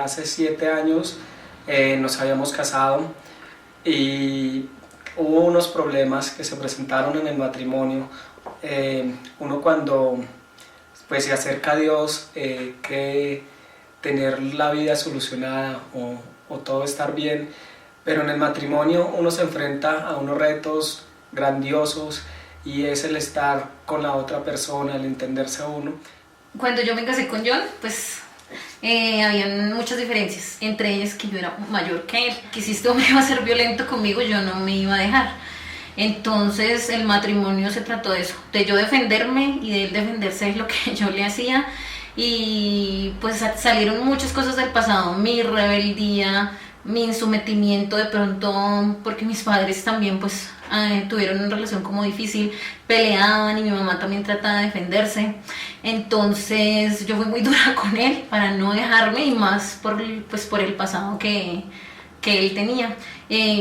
hace 7 años nos habíamos casado y hubo unos problemas que se presentaron en el matrimonio. Uno cuando pues se acerca a Dios cree tener la vida solucionada o todo estar bien, pero en el matrimonio uno se enfrenta a unos retos grandiosos y es el estar con la otra persona, el entenderse a uno. Cuando yo me casé con John, pues habían muchas diferencias, entre ellas que yo era mayor que él, que si este hombre iba a ser violento conmigo yo no me iba a dejar. Entonces el matrimonio se trató de eso, de yo defenderme y de él defenderse de lo que yo le hacía, y pues salieron muchas cosas del pasado, mi rebeldía, mi insometimiento de pronto, porque mis padres también pues tuvieron una relación como difícil, peleaban y mi mamá también trataba de defenderse. Entonces yo fui muy dura con él para no dejarme, y más por el pasado que él tenía.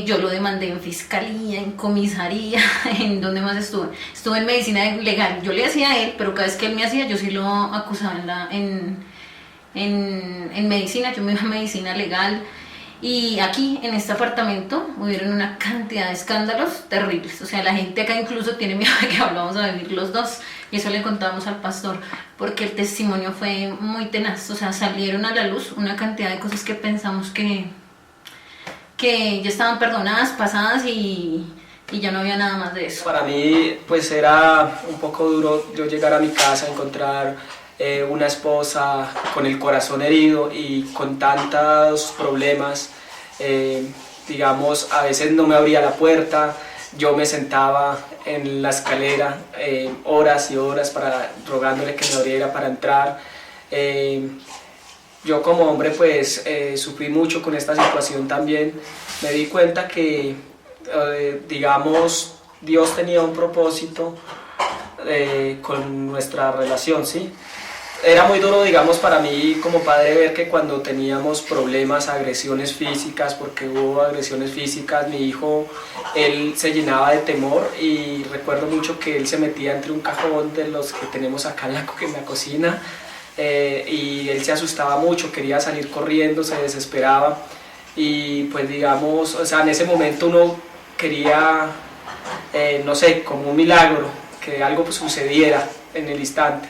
Yo lo demandé en fiscalía, en comisaría, en donde más estuve en medicina legal. Yo le hacía a él, pero cada vez que él me hacía yo sí lo acusaba en medicina. Yo me iba a medicina legal. Y aquí, en este apartamento, hubieron una cantidad de escándalos terribles. O sea, la gente acá incluso tiene miedo de que vamos a vivir los dos. Y eso le contamos al pastor, porque el testimonio fue muy tenaz. O sea, salieron a la luz una cantidad de cosas que pensamos que ya estaban perdonadas, pasadas, y ya no había nada más de eso. Para mí, pues era un poco duro yo llegar a mi casa, encontrar una esposa con el corazón herido y con tantos problemas. Digamos, a veces no me abría la puerta, yo me sentaba en la escalera horas y horas rogándole que me abriera para entrar. Yo como hombre pues sufrí mucho con esta situación también. Me di cuenta que digamos Dios tenía un propósito con nuestra relación, ¿sí? Era muy duro, digamos, para mí como padre ver que cuando teníamos problemas, agresiones físicas, porque hubo agresiones físicas, mi hijo, él se llenaba de temor, y recuerdo mucho que él se metía entre un cajón de los que tenemos acá en la cocina, y él se asustaba mucho, quería salir corriendo, se desesperaba, y pues digamos, o sea, en ese momento uno quería, no sé, como un milagro, que algo pues sucediera en el instante.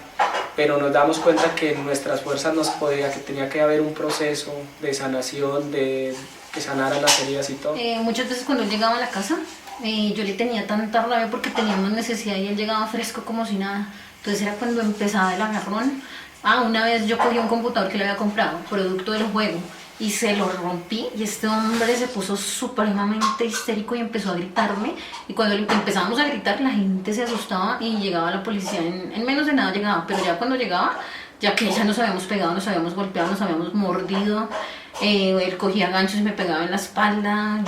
Pero nos damos cuenta que en nuestras fuerzas no se podía, que tenía que haber un proceso de sanación, de que sanaran las heridas y todo. Muchas veces cuando él llegaba a la casa, yo le tenía tanta rabia porque teníamos necesidad y él llegaba fresco como si nada. Entonces era cuando empezaba el agarrón. Una vez yo cogí un computador que le había comprado, producto del juego, y se lo rompí, y este hombre se puso supremamente histérico y empezó a gritarme, y cuando empezábamos a gritar la gente se asustaba y llegaba la policía, en menos de nada llegaba, pero ya cuando llegaba, ya que ya nos habíamos pegado, nos habíamos golpeado, nos habíamos mordido, él cogía ganchos y me pegaba en la espalda,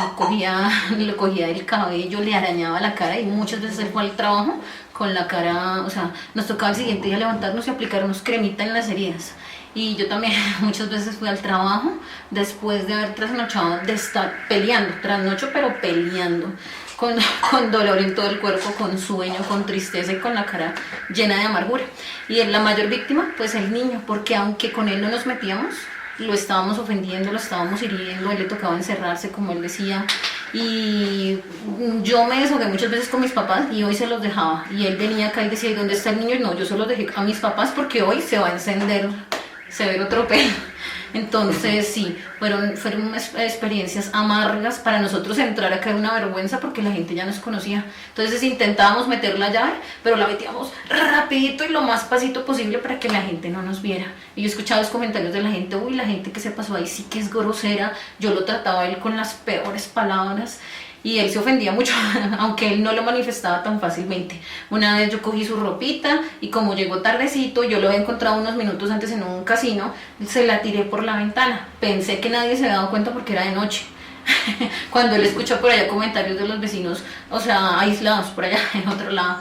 yo le cogía el cabello, le arañaba la cara, y muchas veces él fue al trabajo con la cara, o sea, nos tocaba el siguiente día levantarnos y aplicarnos cremita en las heridas. Y yo también muchas veces fui al trabajo después de haber trasnochado, de estar peleando, trasnocho pero peleando, con dolor en todo el cuerpo, con sueño, con tristeza y con la cara llena de amargura. Y la mayor víctima, pues el niño, porque aunque con él no nos metíamos, lo estábamos ofendiendo, lo estábamos hiriendo, a él le tocaba encerrarse, como él decía. Y yo me desahogué muchas veces con mis papás y hoy se los dejaba. Y él venía acá y decía, ¿y dónde está el niño? Y no, yo se los dejé a mis papás porque hoy se va a encender severo tropel. Entonces sí, fueron experiencias amargas. Para nosotros entrar acá era una vergüenza porque la gente ya nos conocía. Entonces intentábamos meter la llave, pero la metíamos rapidito y lo más pasito posible para que la gente no nos viera. Y yo escuchaba los comentarios de la gente, uy, la gente que se pasó ahí sí que es grosera. Yo lo trataba a él con las peores palabras. Y él se ofendía mucho, aunque él no lo manifestaba tan fácilmente. Una vez yo cogí su ropita y como llegó tardecito, yo lo había encontrado unos minutos antes en un casino, se la tiré por la ventana. Pensé que nadie se había dado cuenta porque era de noche. Cuando él escuchó por allá comentarios de los vecinos, o sea, aislados por allá en otro lado.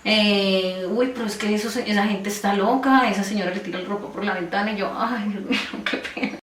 Uy, pero es que esa gente está loca, esa señora le tira el ropa por la ventana, y yo, ay, Dios mío, qué pena.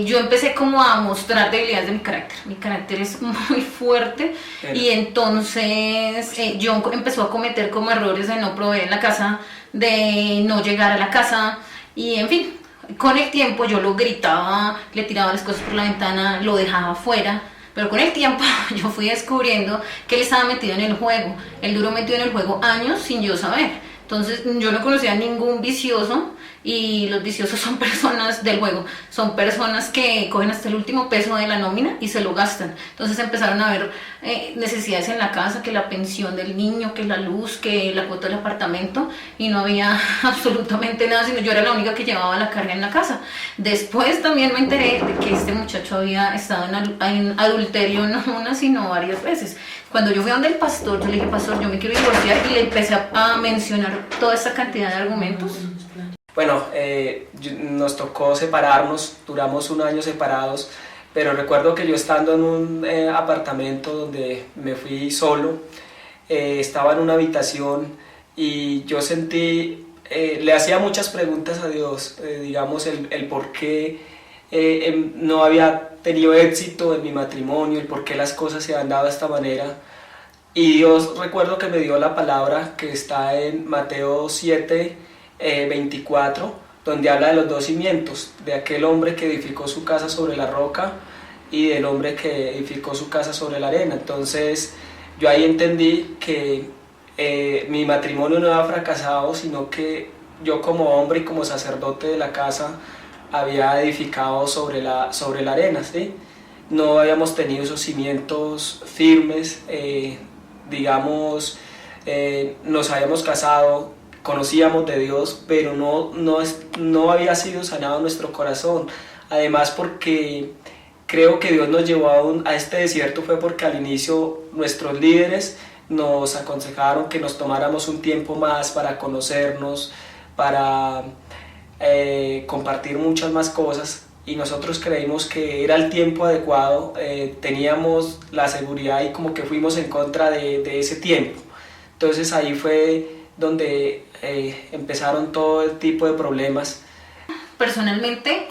Yo empecé como a mostrar debilidades de mi carácter. Mi carácter es muy fuerte. Y entonces yo empezó a cometer como errores de no proveer en la casa, de no llegar a la casa, y en fin, Con el tiempo yo lo gritaba, le tiraba las cosas por la ventana, lo dejaba afuera. Pero con el tiempo yo fui descubriendo que él estaba metido en el juego. Él duró metido en el juego años sin yo saber. Entonces yo no conocía a ningún vicioso, y los viciosos son personas del juego, son personas que cogen hasta el último peso de la nómina y se lo gastan. Entonces empezaron a haber necesidades en la casa, que la pensión del niño, que la luz, que la cuota del apartamento, y no había absolutamente nada, sino yo era la única que llevaba la carga en la casa. Después también me enteré de que este muchacho había estado en adulterio no una sino varias veces. Cuando yo fui donde el pastor, yo le dije: pastor, yo me quiero divorciar, y le empecé a mencionar toda esta cantidad de argumentos. Bueno, nos tocó separarnos, duramos un año separados, pero recuerdo que yo estando en un apartamento donde me fui solo, estaba en una habitación y yo sentí, le hacía muchas preguntas a Dios, digamos el por qué no había tenido éxito en mi matrimonio, el por qué las cosas se han dado de esta manera. Y Dios, recuerdo que me dio la palabra que está en Mateo 7, 24, donde habla de los dos cimientos, de aquel hombre que edificó su casa sobre la roca y del hombre que edificó su casa sobre la arena. Entonces yo ahí entendí que mi matrimonio no había fracasado, sino que yo como hombre y como sacerdote de la casa había edificado sobre la arena, ¿sí? No habíamos tenido esos cimientos firmes, digamos, nos habíamos casado, conocíamos de Dios, pero no había sido sanado nuestro corazón. Además, porque creo que Dios nos llevó a este desierto fue porque al inicio nuestros líderes nos aconsejaron que nos tomáramos un tiempo más para conocernos, para compartir muchas más cosas, y nosotros creímos que era el tiempo adecuado, teníamos la seguridad y como que fuimos en contra de ese tiempo. Entonces ahí fue donde empezaron todo el tipo de problemas. Personalmente,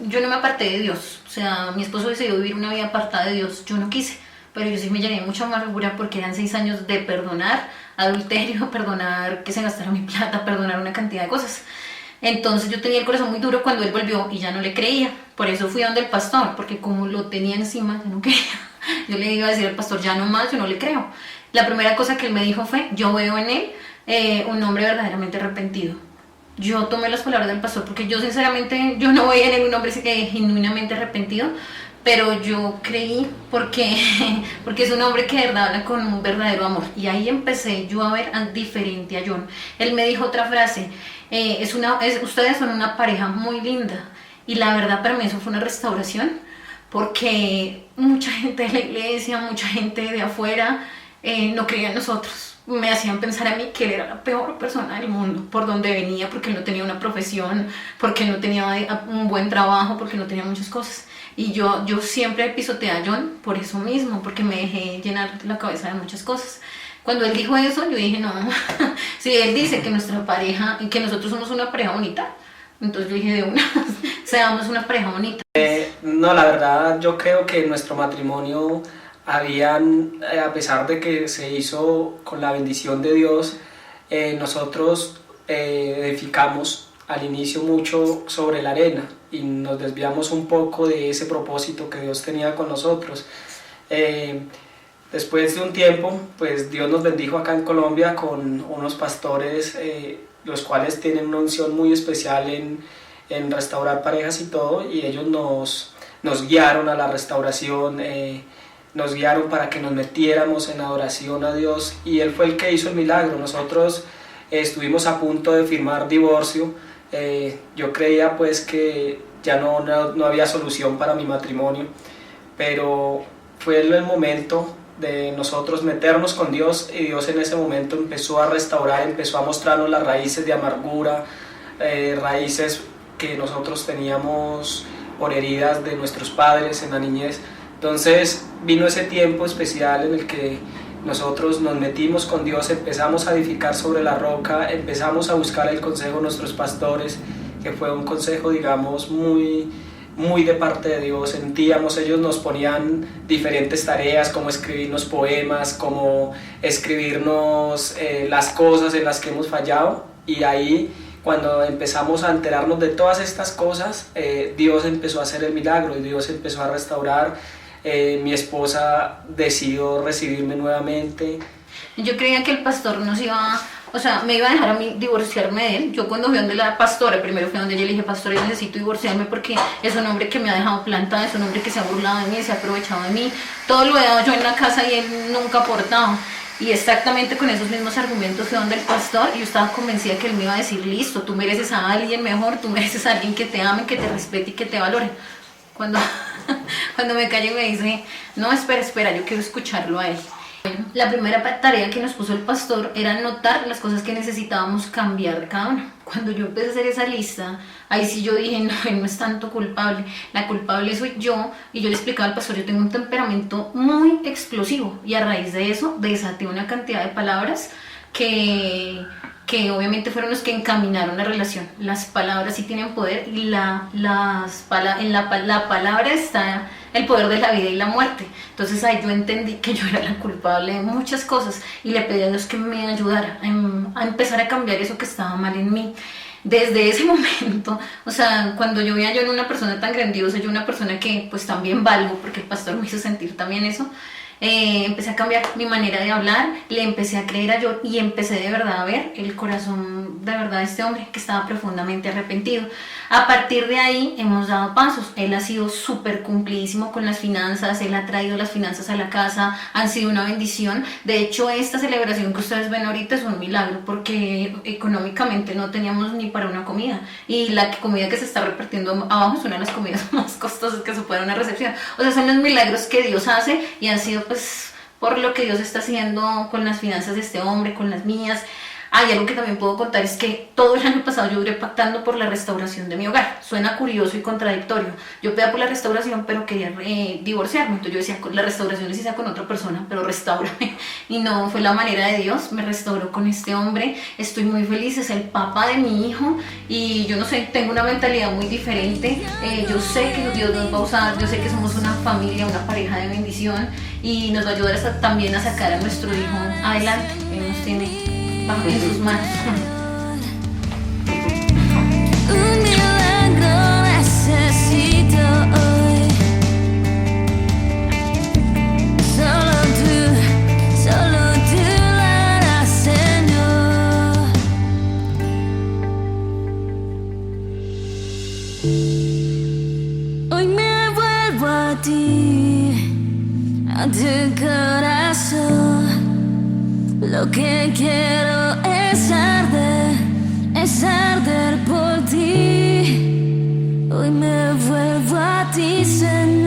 yo no me aparté de Dios. O sea, mi esposo decidió vivir una vida apartada de Dios. Yo no quise, pero yo sí me llené de mucha amargura porque eran 6 años de perdonar adulterio, perdonar que se gastara mi plata, perdonar una cantidad de cosas. Entonces yo tenía el corazón muy duro cuando él volvió y ya no le creía. Por eso fui donde el pastor, porque como lo tenía encima, yo no quería. Yo le iba a decir al pastor: ya no más, yo no le creo. La primera cosa que él me dijo fue: yo veo en él un hombre verdaderamente arrepentido. Yo tomé las palabras del pastor porque yo sinceramente, yo no veía en él un hombre genuinamente arrepentido, pero yo creí porque es un hombre que de verdad habla con un verdadero amor. Y ahí empecé yo a ver diferente a John. Él me dijo otra frase: ustedes son una pareja muy linda. Y la verdad para mí eso fue una restauración, porque mucha gente de la iglesia, mucha gente de afuera no creía en nosotros. Me hacían pensar a mí que él era la peor persona del mundo, por donde venía, porque él no tenía una profesión, porque él no tenía un buen trabajo, porque no tenía muchas cosas. Y yo siempre pisoteé a John por eso mismo, porque me dejé llenar la cabeza de muchas cosas. Cuando él dijo eso, yo dije: no, si él dice que nuestra pareja, y que nosotros somos una pareja bonita, entonces yo dije: de una, seamos una pareja bonita. No, la verdad yo creo que nuestro matrimonio a pesar de que se hizo con la bendición de Dios, nosotros edificamos al inicio mucho sobre la arena y nos desviamos un poco de ese propósito que Dios tenía con nosotros. Después de un tiempo, pues Dios nos bendijo acá en Colombia con unos pastores, los cuales tienen una unción muy especial en restaurar parejas y todo, y ellos nos guiaron a la restauración, nos guiaron para que nos metiéramos en adoración a Dios, y Él fue el que hizo el milagro. Nosotros estuvimos a punto de firmar divorcio. Yo creía pues que ya no había solución para mi matrimonio, pero fue el momento de nosotros meternos con Dios, y Dios en ese momento empezó a restaurar, empezó a mostrarnos las raíces de amargura, raíces que nosotros teníamos por heridas de nuestros padres en la niñez. Entonces vino ese tiempo especial en el que nosotros nos metimos con Dios, empezamos a edificar sobre la roca, empezamos a buscar el consejo de nuestros pastores, que fue un consejo, digamos, muy de parte de Dios. Sentíamos, ellos nos ponían diferentes tareas, como escribirnos poemas, como escribirnos las cosas en las que hemos fallado, y ahí cuando empezamos a enterarnos de todas estas cosas, Dios empezó a hacer el milagro y Dios empezó a restaurar. Mi esposa decidió recibirme nuevamente. Yo creía que el pastor nos iba, o sea, me iba a dejar a mí divorciarme de él. Yo cuando fui donde la pastora, primero fui donde ella, le dije, pastor, yo necesito divorciarme porque es un hombre que me ha dejado plantada, es un hombre que se ha burlado de mí, se ha aprovechado de mí. Todo lo he dado yo en la casa y él nunca ha aportado. Y exactamente con esos mismos argumentos fui donde el pastor y yo estaba convencida que él me iba a decir, listo, tú mereces a alguien mejor, tú mereces a alguien que te ame, que te respete y que te valore. Cuando me callé me dice, no, espera, yo quiero escucharlo a él. La primera tarea que nos puso el pastor era notar las cosas que necesitábamos cambiar de cada uno. Cuando yo empecé a hacer esa lista, ahí sí yo dije, no, él no es tanto culpable, la culpable soy yo. Y yo le explicaba al pastor, yo tengo un temperamento muy explosivo y a raíz de eso desaté una cantidad de palabras que obviamente fueron los que encaminaron la relación. Las palabras sí tienen poder y la palabra está el poder de la vida y la muerte. Entonces ahí yo entendí que yo era la culpable de muchas cosas y le pedí a Dios que me ayudara a empezar a cambiar eso que estaba mal en mí. Desde ese momento, o sea, cuando yo veía yo en una persona tan grandiosa, yo una persona que pues también valgo, porque el pastor me hizo sentir también eso, empecé a cambiar mi manera de hablar, le empecé a creer a Dios y empecé de verdad a ver el corazón de verdad de este hombre que estaba profundamente arrepentido. A partir de ahí hemos dado pasos. Él ha sido súper cumplidísimo con las finanzas, él ha traído las finanzas a la casa, han sido una bendición. De hecho, esta celebración que ustedes ven ahorita es un milagro porque económicamente no teníamos ni para una comida y la comida que se está repartiendo abajo es una de las comidas más costosas que se puede dar en una recepción. O sea, son los milagros que Dios hace y han sido pues por lo que Dios está haciendo con las finanzas de este hombre, con las mías. Hay algo que también puedo contar, es que todo el año pasado yo duré pactando por la restauración de mi hogar. Suena curioso y contradictorio. Yo pedía por la restauración, pero quería divorciarme. Entonces yo decía, la restauración es sea con otra persona, pero restaurame. Y no, fue la manera de Dios, me restauró con este hombre. Estoy muy feliz, es el papá de mi hijo. Y yo no sé, tengo una mentalidad muy diferente. Yo sé que Dios nos va a usar, yo sé que somos una familia, una pareja de bendición. Y nos va a ayudar también a sacar a nuestro hijo adelante. Él nos tiene bajo en sus manos. Un milagro necesito hoy. Solo tú lo harás, Señor. Hoy me vuelvo a ti, a tu corazón. Lo que quiero es arder por ti. Hoy me vuelvo a ti, Señor.